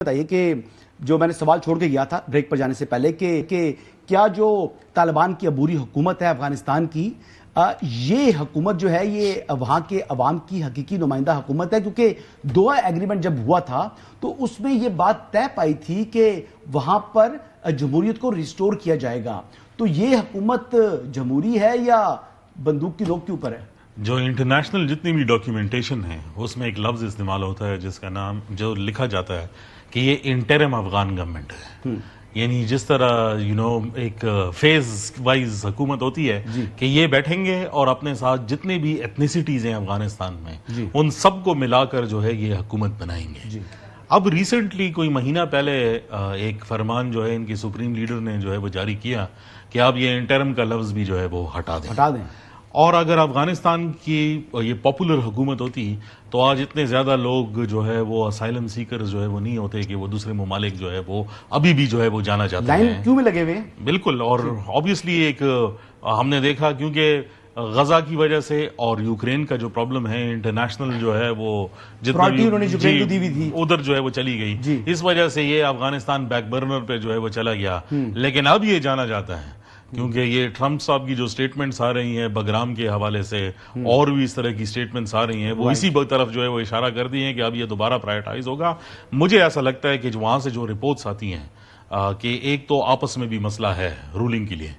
بتائیے کہ جو میں نے سوال چھوڑ کے گیا تھا بریک پر جانے سے پہلے کہ کیا جو طالبان کی عبوری حکومت ہے افغانستان کی، یہ حکومت جو ہے یہ وہاں کے عوام کی حقیقی نمائندہ حکومت ہے؟ کیونکہ دوحہ ایگریمنٹ جب ہوا تھا تو اس میں یہ بات طے پائی تھی کہ وہاں پر جمہوریت کو ریسٹور کیا جائے گا، تو یہ حکومت جمہوری ہے یا بندوق کی نوک کے اوپر ہے؟ جو انٹرنیشنل جتنی بھی ڈاکیومنٹیشن ہے اس میں ایک لفظ استعمال ہوتا ہے جس کا نام جو لکھا جاتا ہے کہ یہ انٹرم افغان گورنمنٹ ہے. یعنی جس طرح ایک فیز وائز حکومت ہوتی ہے کہ یہ بیٹھیں گے اور اپنے ساتھ جتنے بھی ایتھنیسٹیز ہیں افغانستان میں ان سب کو ملا کر جو ہے یہ حکومت بنائیں گے. اب ریسنٹلی کوئی مہینہ پہلے ایک فرمان جو ہے ان کی سپریم لیڈر نے جو ہے وہ جاری کیا کہ اب یہ انٹرم کا لفظ بھی جو ہے وہ ہٹا دیں. اور اگر افغانستان کی یہ پاپولر حکومت ہوتی تو آج اتنے زیادہ لوگ جو ہے وہ اسائلم سیکرز جو ہے وہ نہیں ہوتے کہ وہ دوسرے ممالک جو ہے وہ ابھی بھی جو ہے وہ جانا چاہتے ہیں. لائن کیوں میں لگے ہوئے ہیں؟ بالکل. اور آبویسلی ایک ہم نے دیکھا کیونکہ غزہ کی وجہ سے اور یوکرین کا جو پرابلم ہے انٹرنیشنل جو ہے وہ جتنا ادھر جو ہے وہ چلی گئی، اس وجہ سے یہ افغانستان بیک برنر پہ جو ہے وہ چلا گیا. لیکن اب یہ جانا جاتا ہے کیونکہ یہ ٹرمپ صاحب کی جو سٹیٹمنٹس آ رہی ہیں بگرام کے حوالے سے اور بھی اس طرح کی سٹیٹمنٹس آ رہی ہیں وہ اسی طرف جو ہے وہ اشارہ کر دی ہیں کہ اب یہ دوبارہ پرائیورٹائز ہوگا. مجھے ایسا لگتا ہے کہ وہاں سے جو رپورٹس آتی ہیں کہ ایک تو آپس میں بھی مسئلہ ہے رولنگ کے لیے،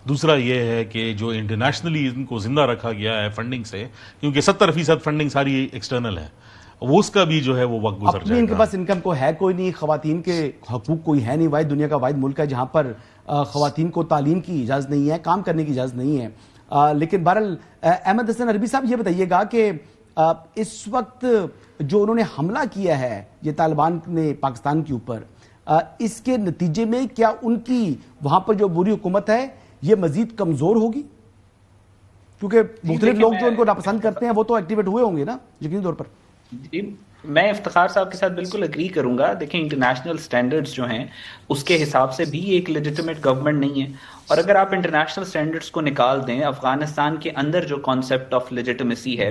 دوسرا یہ ہے کہ جو انٹرنیشنلی ان کو زندہ رکھا گیا ہے فنڈنگ سے، کیونکہ 70% فنڈنگ ساری ایکسٹرنل ہے، وہ اس کا بھی جو ہے وہ وقت گزر جائے گا. ان کے پاس انکم کو ہے کوئی نہیں، خواتین کے حقوق کوئی ہے نہیں. واحد دنیا کا واحد ملک ہے جہاں پر خواتین کو تعلیم کی اجازت نہیں ہے، کام کرنے کی اجازت نہیں ہے. لیکن بہرحال احمد حسن عربی صاحب یہ بتائیے گا کہ اس وقت جو انہوں نے حملہ کیا ہے یہ طالبان نے پاکستان کے اوپر، اس کے نتیجے میں کیا ان کی وہاں پر جو بری حکومت ہے یہ مزید کمزور ہوگی؟ کیونکہ مختلف لوگ جو ان کو ناپسند کرتے ہیں وہ تو ایکٹیویٹ ہوئے ہوں گے نا یقینی طور پر. جی میں افتخار صاحب کے ساتھ بالکل اگری کروں گا. دیکھیں انٹرنیشنل سٹینڈرڈز جو ہیں اس کے حساب سے بھی ایک لیجیٹمیٹ گورنمنٹ نہیں ہے. اور اگر آپ انٹرنیشنل سٹینڈرڈز کو نکال دیں، افغانستان کے اندر جو کانسیپٹ آف لیجیٹمیسی ہے،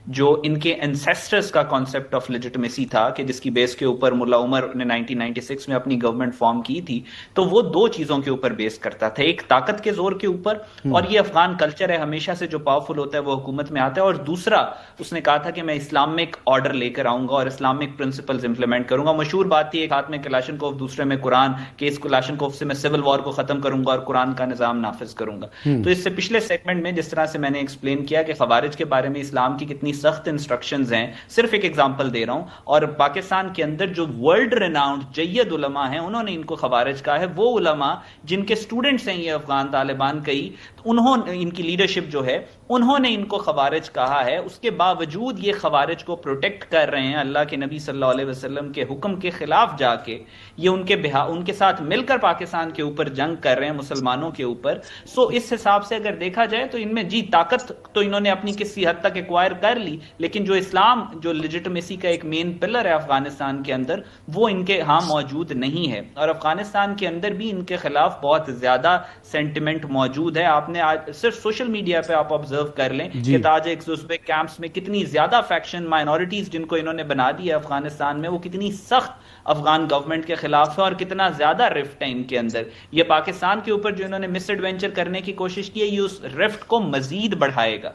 جو ان کے انسیسٹرز کا کانسیپٹ آف لیجیٹمیسی تھا کہ جس کی بیس کے اوپر ملا عمر نے 1996 میں اپنی گورنمنٹ فارم کی تھی، تو وہ دو چیزوں کے اوپر بیس کرتا تھا، ایک طاقت کے زور کے اوپر، اور یہ افغان کلچر ہے ہمیشہ سے جو پاورفل ہوتا ہے وہ حکومت میں آتا ہے، اور دوسرا اس نے کہا تھا کہ میں اسلامک آرڈر لے کر آؤں گا اور اسلامک پرنسپلز امپلیمنٹ کروں گا. مشہور بات تھی ایک ہاتھ میں کلاشنکوف دوسرے میں قرآن، کہ اس کلاشنکوف سے میں سول وار کو ختم کروں گا اور قرآن کا نظام نافذ کروں گا. تو اس سے پچھلے سیگمنٹ میں جس طرح سے میں نے ایکسپلین کیا کہ خوارج کے بارے میں اسلام کی کتنی سخت انسٹرکشنز ہیں، صرف ایک ایگزامپل دے رہا ہوں. اور پاکستان کے اندر جو ورلڈ ریناؤنڈ جید علماء ہیں انہوں نے ان کو خوارج کہا ہے. وہ علماء جن کے سٹوڈنٹس ہیں یہ افغان طالبان کئی، انہوں ان کی لیڈرشپ جو ہے انہوں نے ان کو خوارج کہا ہے. اس کے باوجود یہ خوارج کو پروٹیکٹ کر رہے ہیں اللہ کے نبی صلی اللہ علیہ وسلم کے حکم کے خلاف جا کے. یہ ان کے ساتھ مل کر پاکستان کے اوپر جنگ کر رہے ہیں مسلمانوں کے اوپر. سو اس حساب سے اگر دیکھا جائے تو ان میں طاقت تو انہوں نے اپنی کسی حد تک ایکوائر کر لی، لیکن جو اسلام جو لیجیٹمیسی کا ایک مین پلر ہے افغانستان کے اندر وہ ان کے ہاں موجود نہیں ہے. اور افغانستان کے اندر بھی ان کے خلاف بہت زیادہ سینٹیمنٹ موجود ہے. آپ نے آج صرف سوشل میڈیا پہ آپ آبزرو کر لیں کہ تاجک ازبیک کیمپس میں کتنی زیادہ فیکشن مائنورٹیز جن کو انہوں نے بنا دی ہے افغانستان میں، وہ کتنی سخت افغان گورنمنٹ کے خلاف ہے اور کتنا زیادہ رفٹ ہے ان کے اندر. یہ پاکستان کے اوپر جو انہوں نے مس ایڈوینچر کرنے کی کوشش کی ہے یہ اس رفٹ کو مزید بڑھائے گا.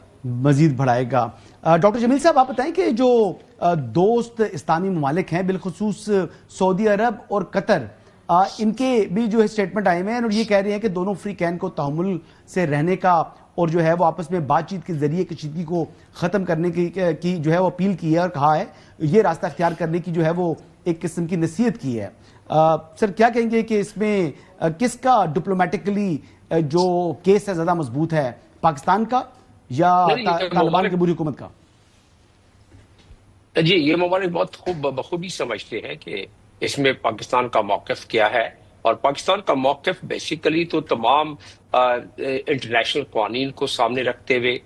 ڈاکٹر جمیل صاحب آپ بتائیں کہ جو دوست اسلامی ممالک ہیں بالخصوص سعودی عرب اور قطر، ان کے بھی جو اسٹیٹمنٹ آئے ہوئے ہیں اور یہ کہہ رہے ہیں کہ دونوں فریقین کو تحمل سے رہنے کا اور جو ہے وہ آپس میں بات چیت کے ذریعے کشیدگی کو ختم کرنے کی جو ہے وہ اپیل کی ہے اور کہا ہے یہ راستہ اختیار کرنے کی جو ہے وہ ایک قسم کی نصیحت کی ہے. سر کیا کہیں گے کہ اس میں کس کا ڈپلومیٹکلی جو کیس ہے زیادہ مضبوط ہے، پاکستان کا یا طالبان کی بری حکومت کا؟ جی یہ ممالک بہت بخوبی سمجھتے ہیں کہ اس میں پاکستان کا موقف کیا ہے. اور پاکستان کا موقف بیسیکلی تو تمام انٹرنیشنل قوانین کو سامنے رکھتے ہوئے،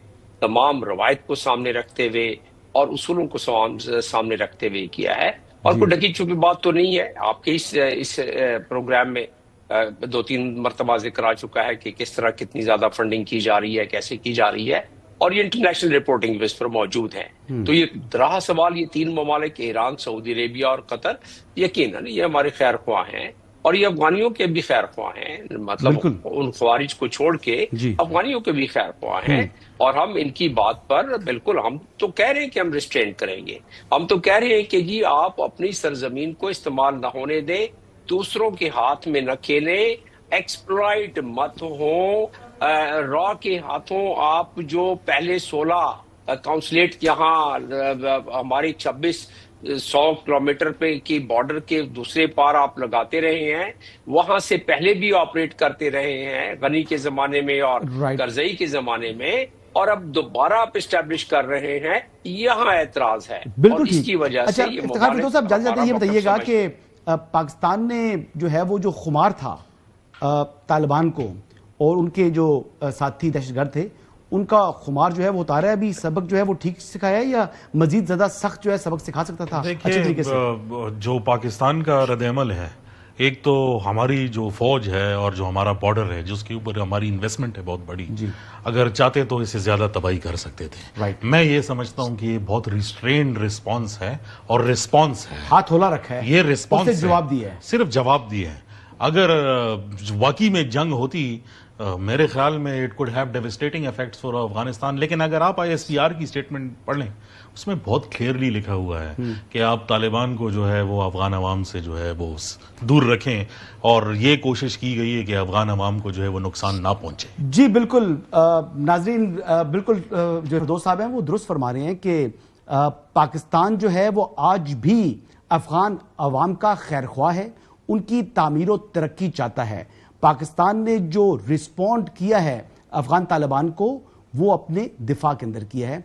تمام روایت کو سامنے رکھتے ہوئے اور اصولوں کو سامنے رکھتے ہوئے کیا ہے. اور کوئی ڈکی چھپی بات تو نہیں ہے. آپ کے اس پروگرام میں 2-3 مرتبہ ذکر آ چکا ہے کہ کس طرح کتنی زیادہ فنڈنگ کی جا رہی ہے، کیسے کی جا رہی ہے. اور یہ انٹرنیشنل رپورٹنگ بھی اس پر موجود ہیں. تو یہ رہا سوال یہ تین ممالک ایران، سعودی عربیہ اور قطر، یقیناً یہ ہمارے خیر خواہ ہیں اور یہ افغانیوں کے بھی خیر خواہ ہیں، مطلب ان خوارج کو چھوڑ کے افغانیوں کے بھی خیر خواہ ہیں. اور ہم ان کی بات پر بالکل، ہم تو کہہ رہے ہیں کہ ہم ریسٹرین کریں گے، ہم تو کہہ رہے ہیں کہ جی آپ اپنی سرزمین کو استعمال نہ ہونے دیں، دوسروں کے ہاتھ میں نہ کھیلیں، ایکسپلائٹ مت ہوں، را کے ہاتھوں آپ جو پہلے 16 کونسلیٹ یہاں ہماری 2600 کلومیٹر پہ کی بارڈر کے دوسرے پار آپ لگاتے رہے ہیں، وہاں سے پہلے بھی آپریٹ کرتے رہے ہیں غنی کے زمانے میں اور کرزئی کے زمانے میں، اور اب دوبارہ آپ اسٹیبلش کر رہے ہیں، یہاں اعتراض ہے. بالکل اور اس کی وجہ سے یہ افتخار صاحب جلدی جاتے یہ بتائیے گا کہ پاکستان نے جو ہے وہ جو خمار تھا طالبان کو اور ان کے جو ساتھی دہشت گرد تھے ان کا خمار جو ہے وہ اتارا ہے، ابھی سبق جو ہے وہ ٹھیک سکھایا ہے یا مزید زیادہ سخت جو ہے سبق سکھا سکتا تھا اچھے طریقے سے؟ جو پاکستان کا رد عمل ہے، ایک تو ہماری جو فوج ہے اور جو ہمارا بارڈر ہے جس کے اوپر ہماری انویسٹمنٹ ہے بہت بڑی، اگر چاہتے تو اسے زیادہ تباہی کر سکتے تھے. میں یہ سمجھتا ہوں کہ یہ بہت ریسٹرینڈ رسپانس ہے اور رسپانس ہے، ہاتھ کھولا رکھا ہے، یہ رسپانس جواب دیا ہے، صرف جواب دیے ہیں. اگر واقعی میں جنگ ہوتی میرے خیال میں it could have devastating effects for Afghanistan. لیکن اگر آپ ISPR کی اسٹیٹمنٹ پڑھ لیں اس میں بہت کلیئرلی لکھا ہوا ہے کہ آپ طالبان کو جو ہے وہ افغان عوام سے جو ہے وہ دور رکھیں، اور یہ کوشش کی گئی ہے کہ افغان عوام کو جو ہے وہ نقصان نہ پہنچے. جی بالکل ناظرین، بالکل جو دوست صاحب ہیں وہ درست فرما رہے ہیں کہ پاکستان جو ہے وہ آج بھی افغان عوام کا خیر خواہ ہے، ان کی تعمیر و ترقی چاہتا ہے. پاکستان نے جو رسپونڈ کیا ہے افغان طالبان کو وہ اپنے دفاع کے اندر کیا ہے.